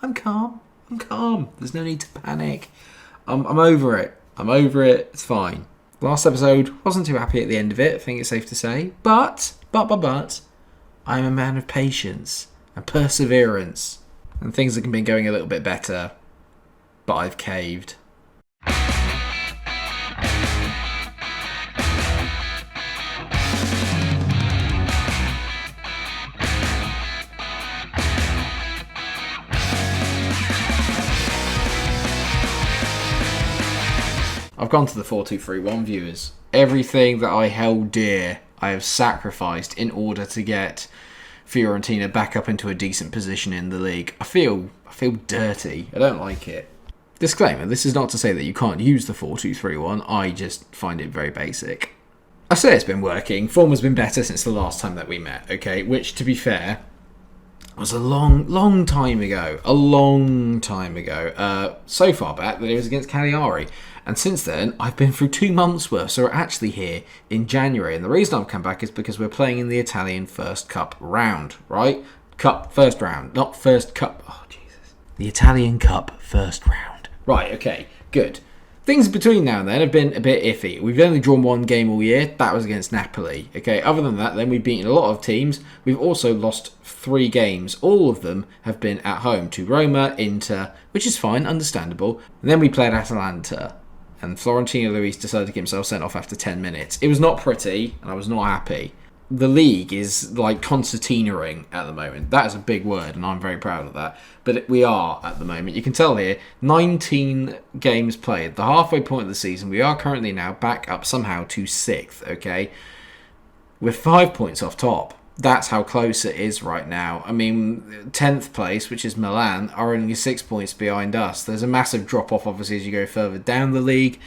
I'm calm. I'm calm. There's no need to panic. I'm over it. I'm over it. It's fine. Last episode, wasn't too happy at the end of it, I think it's safe to say. But, I'm a man of patience and perseverance. And things have been going a little bit better. But I've caved. I've gone to the 4-2-3-1, viewers. Everything that I held dear, I have sacrificed in order to get Fiorentina back up into a decent position in the league. I feel dirty. I don't like it. Disclaimer, this is not to say that you can't use the 4-2-3-1. I just find it very basic. I say it's been working. Form has been better since the last time that we met, okay? Which, to be fair, was a long time ago. A long time ago. So far back that it was against Cagliari. And since then, I've been through 2 months worth, so we're actually here in January. And the reason I've come back is because we're playing in the Italian First Cup round, right? First round, not First Cup. Oh, Jesus. The Italian Cup First round. Right, okay, good. Things between now and then have been a bit iffy. We've only drawn 1 game all year. That was against Napoli. Okay, other than that, then we've beaten a lot of teams. We've also lost 3 games. All of them have been at home to Roma, Inter, which is fine, understandable. And then we played Atalanta. And Florentino Luis decided to get himself sent off after 10 minutes. It was not pretty, and I was not happy. The league is like concertinaing at the moment. That is a big word, and I'm very proud of that. But we are at the moment. You can tell here, 19 games played. The halfway point of the season, we are currently now back up somehow to 6th, okay? We're 5 points off top. That's how close it is right now. I mean, 10th place, which is Milan, are only 6 points behind us. There's a massive drop-off, obviously, as you go further down the league.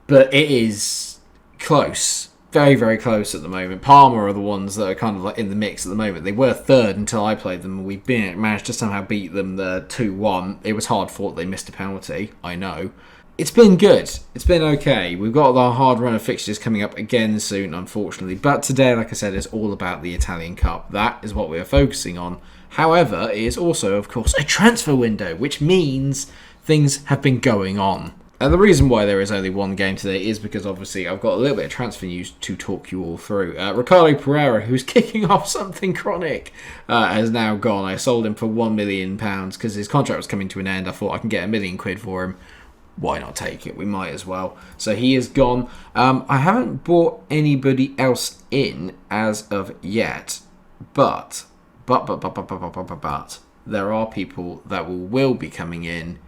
But it is close. Very, very close at the moment. Parma are the ones that are kind of like in the mix at the moment. They were 3rd until I played them. We managed to somehow beat them 2-1. It was hard fought. They missed a penalty. I know. It's been good. It's been okay. We've got the hard run of fixtures coming up again soon, unfortunately. But today, like I said, is all about the Italian Cup. That is what we are focusing on. However, it is also, of course, a transfer window, which means things have been going on. And the reason why there is only 1 game today is because, obviously, I've got a little bit of transfer news to talk you all through. Ricardo Pereira, who's kicking off something chronic, has now gone. I sold him for £1 million because his contract was coming to an end. I thought I can get £1 million for him. Why not take it? We might as well. So he is gone. I haven't brought anybody else in as of yet, but there are people that will be coming in,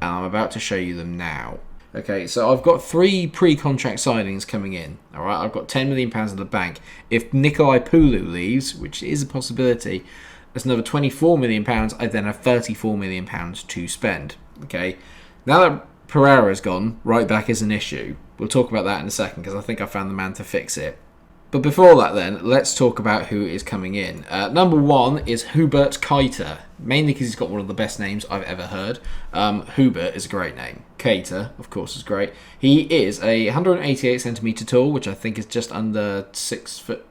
and I'm about to show you them now. Okay, so I've got 3 pre-contract signings coming in. All right, I've got £10 million in the bank. If Nikolai Pulu leaves, which is a possibility, there's another £24 million. I then have £34 million to spend. Okay, now that Pereira's gone, right back is an issue. We'll talk about that in a second because I think I found the man to fix it. But before that then, let's talk about who is coming in. Number 1 is Hubert Keita, mainly because he's got one of the best names I've ever heard. Hubert is a great name. Keita, of course, is great. He is a 188cm tall, which I think is just under 6'4".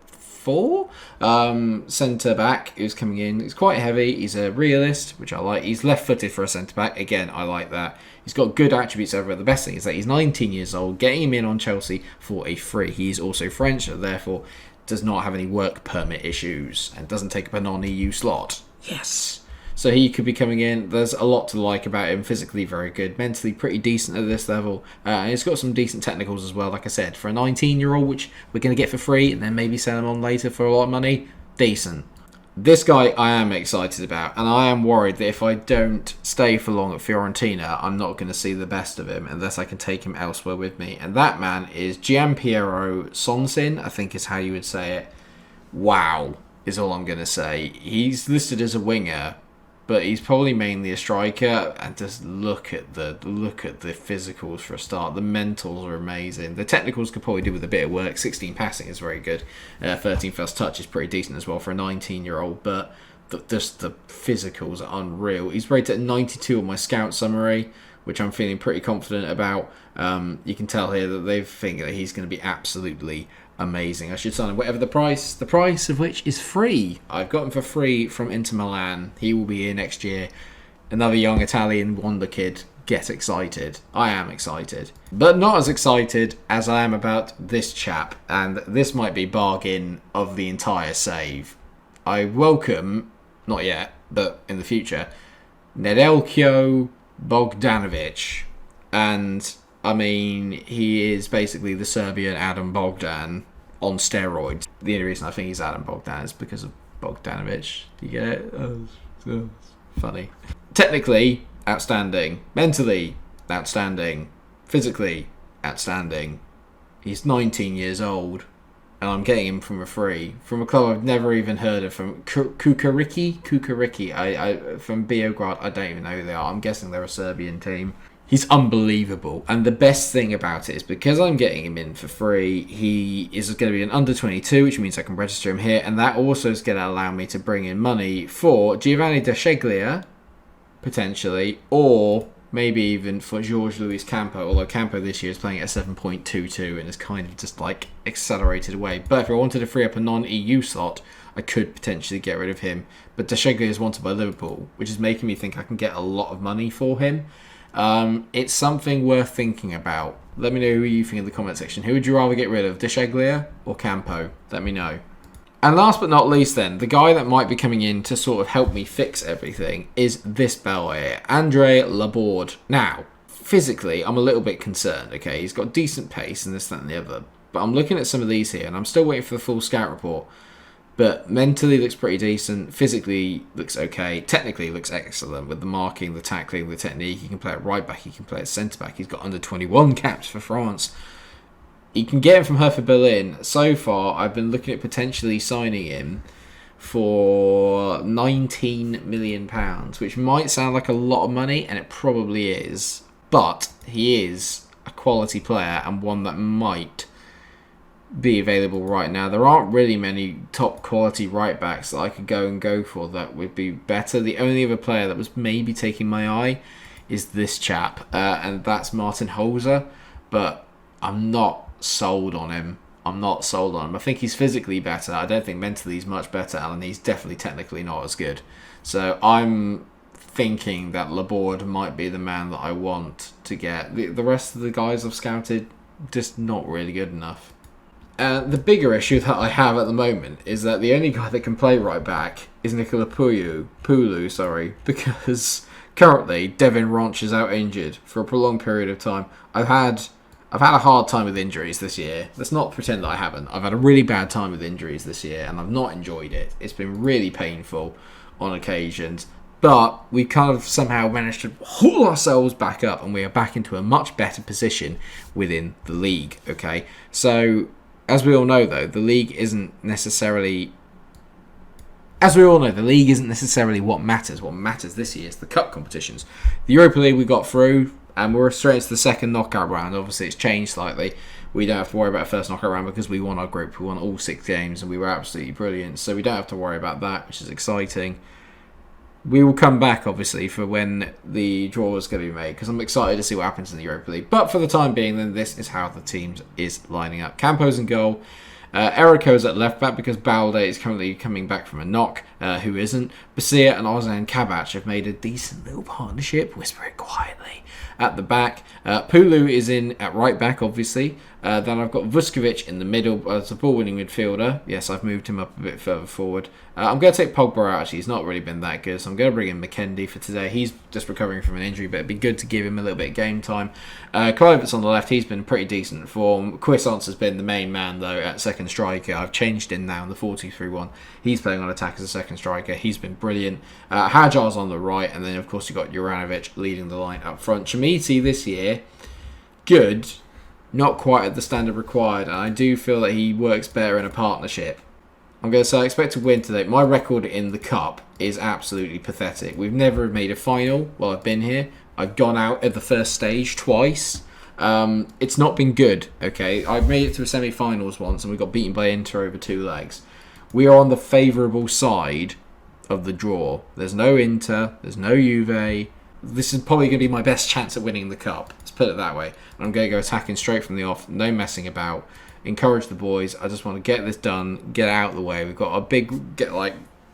Centre back who's coming in. He's quite heavy. He's a realist, which I like. He's left-footed for a centre back. Again, I like that. He's got good attributes over. The best thing is that he's 19 years old. Getting him in on Chelsea for a free. He's also French, so therefore does not have any work permit issues and doesn't take up a non-EU slot. Yes. So he could be coming in. There's a lot to like about him. Physically very good. Mentally pretty decent at this level. And he's got some decent technicals as well, like I said. For a 19-year-old, which we're going to get for free and then maybe sell him on later for a lot of money, decent. This guy I am excited about, and I am worried that if I don't stay for long at Fiorentina, I'm not going to see the best of him unless I can take him elsewhere with me. And that man is Gianpiero Sonsin, I think is how you would say it. Wow, is all I'm going to say. He's listed as a winger, but he's probably mainly a striker. And just look at the physicals for a start. The mentals are amazing. The technicals could probably do with a bit of work. 16 passing is very good. 13 first touch is pretty decent as well for a 19-year-old. But just the physicals are unreal. He's rated at 92 on my scout summary, which I'm feeling pretty confident about. You can tell here that they think that he's going to be absolutely amazing. I should sign him. Whatever the price of which is free. I've got him for free from Inter Milan. He will be here next year. Another young Italian wonder kid. Get excited. I am excited. But not as excited as I am about this chap. And this might be bargain of the entire save. I welcome, not yet, but in the future, Nedeljko Bogdanovic. And, I mean, he is basically the Serbian Adam Bogdan on steroids. The only reason I think he's Adam Bogdan is because of Bogdanovic. You get it? Oh, funny. Technically, outstanding. Mentally, outstanding. Physically, outstanding. He's 19 years old. And I'm getting him from a free. From a club I've never even heard of. From Kukariki. I from Beograd. I don't even know who they are. I'm guessing they're a Serbian team. He's unbelievable. And the best thing about it is because I'm getting him in for free, he is going to be an under 22, which means I can register him here. And that also is going to allow me to bring in money for Giovanni De Cheglia, potentially, or maybe even for Jorge Luis Campo, although Campo this year is playing at 7.22 and is kind of just like accelerated away. But if I wanted to free up a non-EU slot, I could potentially get rid of him. But De Cheglia is wanted by Liverpool, which is making me think I can get a lot of money for him. It's something worth thinking about. Let me know who you think in the comment section. Who would you rather get rid of, De Cheglia or Campo? Let me know. And last but not least then, the guy that might be coming in to sort of help me fix everything is this boy, Andre Laborde. Now, physically, I'm a little bit concerned, okay? He's got decent pace and this, that and the other. But I'm looking at some of these here and I'm still waiting for the full scout report. But mentally looks pretty decent, physically looks okay, technically looks excellent with the marking, the tackling, the technique. He can play at right back, he can play at centre back. He's got under 21 caps for France. You can get him from Hertha Berlin. So far, I've been looking at potentially signing him for £19 million, which might sound like a lot of money, and it probably is. But he is a quality player and one that might be available right now. There aren't really many top quality right backs that I could go for that would be better. The only other player that was maybe taking my eye is this chap, and that's Martin Holzer. But I'm not sold on him. I think he's physically better. I don't think mentally he's much better, and he's definitely technically not as good. So I'm thinking that Laborde might be the man that I want to get. The rest of the guys I've scouted, just not really good enough. The bigger issue that I have at the moment is that the only guy that can play right back is Nicola Pulu, because currently Devin Ronch is out injured for a prolonged period of time. I've had a hard time with injuries this year. Let's not pretend that I haven't. I've had a really bad time with injuries this year, and I've not enjoyed it. It's been really painful on occasions. But we kind of somehow managed to haul ourselves back up, and we are back into a much better position within the league. Okay, so as we all know, though, the league isn't necessarily. As we all know, the league isn't necessarily what matters. What matters this year is the cup competitions. The Europa League we got through, and we're straight into the second knockout round. Obviously, it's changed slightly. We don't have to worry about a first knockout round because we won our group. We won all 6 games, and we were absolutely brilliant. So we don't have to worry about that, which is exciting. We will come back, obviously, for when the draw is going to be made, because I'm excited to see what happens in the Europa League. But for the time being, then this is how the teams is lining up. Campos in goal. Eriko's at left back because Balde is currently coming back from a knock. Who isn't? Basir and Ozan Kabach have made a decent little partnership. Whisper it quietly. At the back, Pulu is in at right back, obviously. Then I've got Vuskovic in the middle as a ball-winning midfielder. Yes, I've moved him up a bit further forward. I'm going to take Pogba out, actually. He's not really been that good, so I'm going to bring in McKendy for today. He's just recovering from an injury, but it'd be good to give him a little bit of game time. Kluivert on the left, he's been pretty decent form. Cuisance has been the main man, though, at second striker. I've changed him now in the 4-2-3-1. He's playing on attack as a second striker. He's been brilliant. Hajar's on the right, and then, of course, you've got Juranovic leading the line up front. Chamiti this year, good. Not quite at the standard required, and I do feel that he works better in a partnership. I'm going to say I expect to win today. My record in the Cup is absolutely pathetic. We've never made a final while I've been here. I've gone out at the first stage twice. It's not been good, okay? I've made it to a semi-finals once, and we got beaten by Inter over 2 legs. We are on the favourable side of the draw. There's no Inter, there's no Juve. This is probably going to be my best chance at winning the Cup. Let's put it that way. And I'm going to go attacking straight from the off. No messing about. encourage the boys. I just want to get this done, get out of the way. We've got a big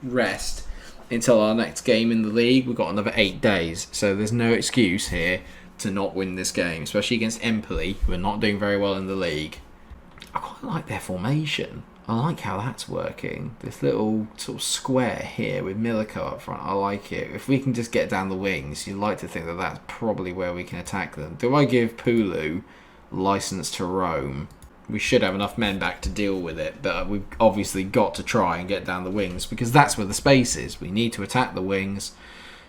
rest until our next game in the league. We've got another 8 days, so there's no excuse here to not win this game, especially against Empoli, who are not doing very well in the league. I quite like their formation. I like how that's working. This little sort of square here with Milico up front, I like it. If we can just get down the wings, you'd like to think that that's probably where we can attack them. Do I give Pulu license to roam? We should have enough men back to deal with it, but we've obviously got to try and get down the wings because that's where the space is. We need to attack the wings,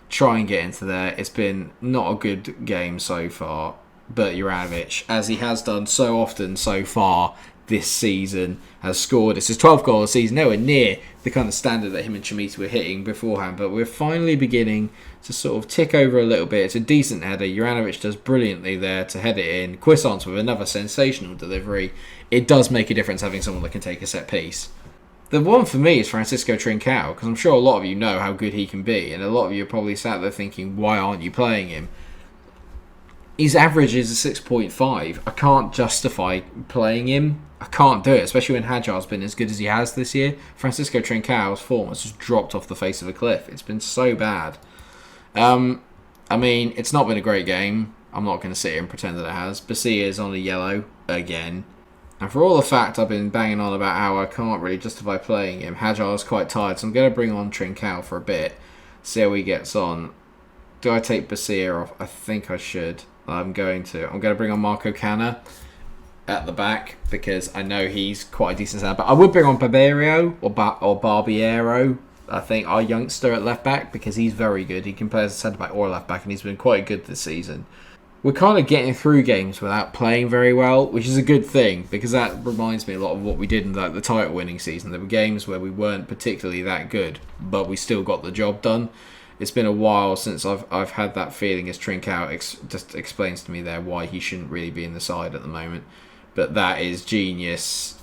try and get into there. It's been not a good game so far, but Juranovic, as he has done so often so far this season, has scored. It's his 12th goal of the season, nowhere near the kind of standard that him and Chamita were hitting beforehand, but we're finally beginning to sort of tick over a little bit. It's a decent header. Juranovic does brilliantly there to head it in. Cuisance with another sensational delivery. It does make a difference having someone that can take a set piece. The one for me is Francisco Trincao, because I'm sure a lot of you know how good he can be, and a lot of you are probably sat there thinking, why aren't you playing him? His average is a 6.5. I can't justify playing him. I can't do it, especially when Hadjar's been as good as he has this year. Francisco Trincao's form has just dropped off the face of a cliff. It's been so bad. I mean, it's not been a great game. I'm not going to sit here and pretend that it has. Basia is on a yellow again. And for all the fact I've been banging on about how I can't really justify playing him, Hadjar is quite tired, so I'm going to bring on Trincao for a bit, see how he gets on. Do I take Basia off? I think I should. I'm going to bring on Marco Canna at the back because I know he's quite a decent centre. But I would bring on Barberio or Barbiero, I think, our youngster at left back, because he's very good. He can play as a centre back or left back, and he's been quite good this season. We're kind of getting through games without playing very well, which is a good thing because that reminds me a lot of what we did in the title winning season. There were games where we weren't particularly that good, but we still got the job done. It's been a while since I've had that feeling, as Trincao just explains to me there why he shouldn't really be in the side at the moment. But that is genius.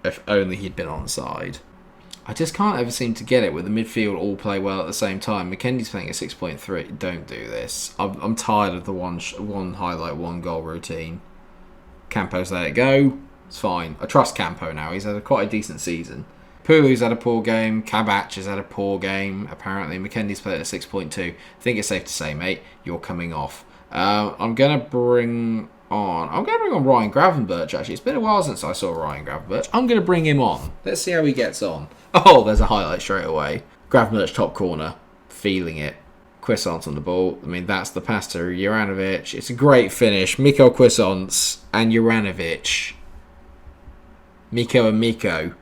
If only he'd been on side. I just can't ever seem to get it where the midfield all play well at the same time. McKendy's playing at 6.3. Don't do this. I'm tired of the one highlight, one goal routine. Campo's let it go. It's fine. I trust Campo now. He's had quite a decent season. Pulu's had a poor game. Kabach has had a poor game, apparently. McKendy's played at 6.2. I think it's safe to say, mate, you're coming off. I'm going to bring on Ryan Gravenberch, actually. It's been a while since I saw Ryan Gravenberch. I'm going to bring him on. Let's see how he gets on. Oh, there's a highlight straight away. Gravenberch top corner. Feeling it. Cuisance on the ball. I mean, that's the pass to Juranovic. It's a great finish. Miko Cuisance and Juranovic. Miko and Miko.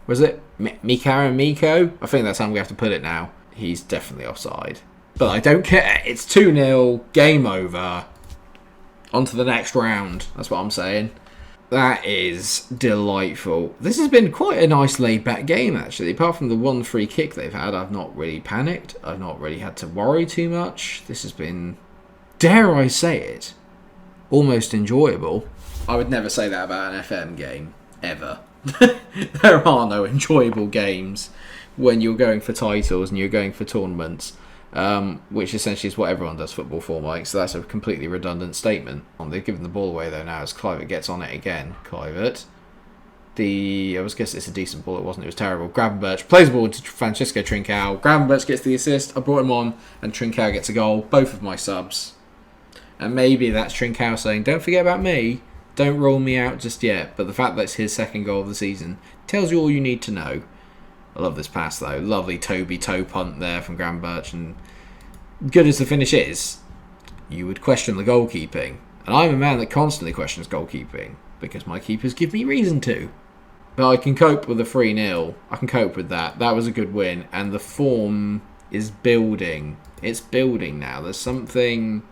Was it Miko and Miko? I think that's how I'm going to have to put it now. He's definitely offside. But I don't care. It's 2-0. Game over. On to the next round. That's what I'm saying. That is delightful. This has been quite a nice laid-back game, actually. Apart from the one free kick they've had, I've not really panicked. I've not really had to worry too much. This has been, dare I say it, almost enjoyable. I would never say that about an FM game, ever. There are no enjoyable games when you're going for titles and you're going for tournaments, which essentially is what everyone does football for, Mike. So that's a completely redundant statement. They've given the ball away though now as Kluivert gets on it again. Kluivert. I was guessing it's a decent ball. It wasn't. It was terrible. Gravenberch plays the ball to Francisco Trincao. Gravenberch gets the assist. I brought him on, and Trincao gets a goal. Both of my subs. And maybe that's Trincao saying, "Don't forget about me. Don't rule me out just yet." But the fact that it's his second goal of the season tells you all you need to know. I love this pass though. Lovely Toby toe punt there from Gravenberch, and good as the finish is, you would question the goalkeeping. And I'm a man that constantly questions goalkeeping because my keepers give me reason to. But I can cope with a 3-0. I can cope with that. That was a good win, and the form is building. It's building now. There's something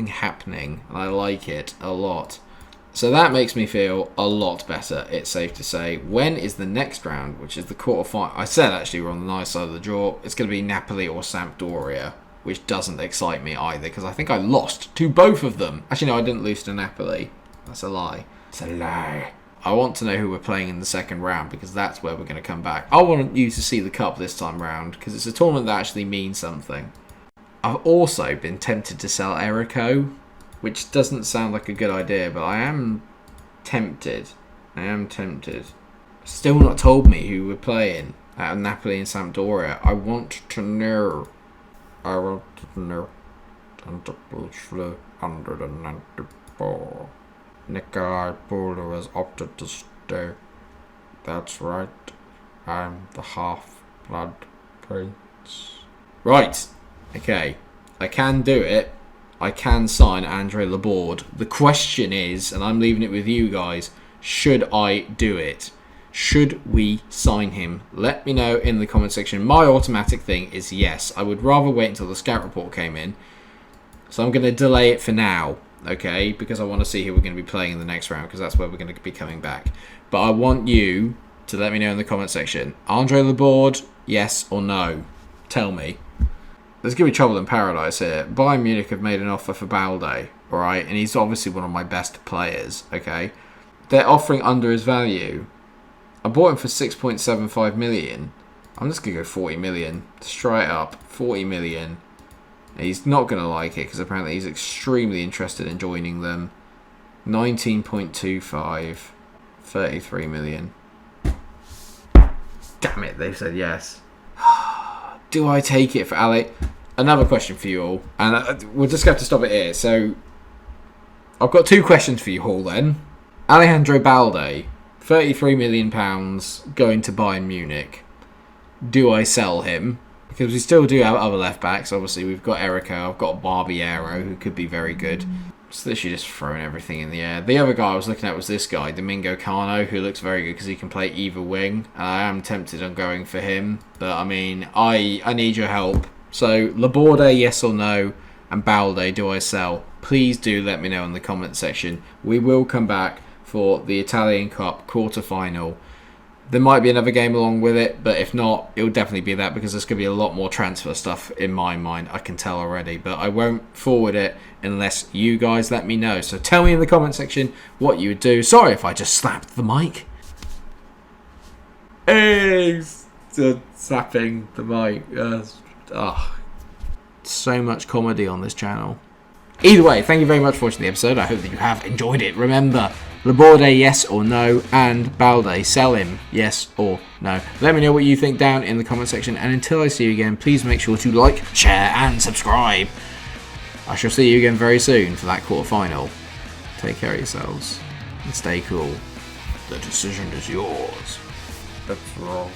happening, and I like it a lot. So that makes me feel a lot better, it's safe to say. When is the next round, which is the quarterfinal? I said actually we're on the nice side of the draw. It's going to be Napoli or Sampdoria, which doesn't excite me either, because I think I lost to both of them. Actually, no, I didn't lose to Napoli. That's a lie. It's a lie. I want to know who we're playing in the second round, because that's where we're going to come back. I want you to see the cup this time round, because it's a tournament that actually means something. I've also been tempted to sell Erico, which doesn't sound like a good idea, but I am tempted. I am tempted. Still not told me who we're playing at Napoli and Sampdoria. I want to know. I want to know. Under the 94. Nikolai Buller has opted to stay. That's right. I'm the half-blood prince. Right. Okay. I can do it. I can sign Andre Laborde. The question is, and I'm leaving it with you guys, should I do it? Should we sign him? Let me know in the comment section. My automatic thing is yes. I would rather wait until the scout report came in. So I'm going to delay it for now, okay? Because I want to see who we're going to be playing in the next round, because that's where we're going to be coming back. But I want you to let me know in the comment section. Andre Laborde, yes or no? Tell me. There's going to be trouble in paradise here. Bayern Munich have made an offer for Balde, alright? And he's obviously one of my best players, okay? They're offering under his value. I bought him for 6.75 million. I'm just going to go 40 million. Straight up, 40 million. He's not going to like it because apparently he's extremely interested in joining them. 19.25. 33 million. Damn it, they've said yes. Do I take it for Ale? Another question for you all. And we'll just have to stop it here. So, I've got two questions for you all then. Alejandro Balde, £33 million going to Bayern Munich. Do I sell him? Because we still do have other left backs. Obviously, we've got Erico. I've got Barbiero, who could be very good. It's literally just throwing everything in the air. The other guy I was looking at was this guy, Domingo Cano, who looks very good because he can play either wing. And I am tempted on going for him. But, I mean, I need your help. So, Laborde, yes or no? And Balde, do I sell? Please do let me know in the comment section. We will come back for the Italian Cup quarter-final. There might be another game along with it, but if not, it'll definitely be that because there's going to be a lot more transfer stuff in my mind. I can tell already, but I won't forward it unless you guys let me know. So tell me in the comment section what you would do. Sorry if I just slapped the mic. Hey, slapping the mic. So much comedy on this channel. Either way, thank you very much for watching the episode. I hope that you have enjoyed it. Remember, Laborde, yes or no, and Balde, sell him, yes or no. Let me know what you think down in the comment section, and until I see you again, please make sure to like, share, and subscribe. I shall see you again very soon for that quarter-final. Take care of yourselves, and stay cool. The decision is yours. That's wrong.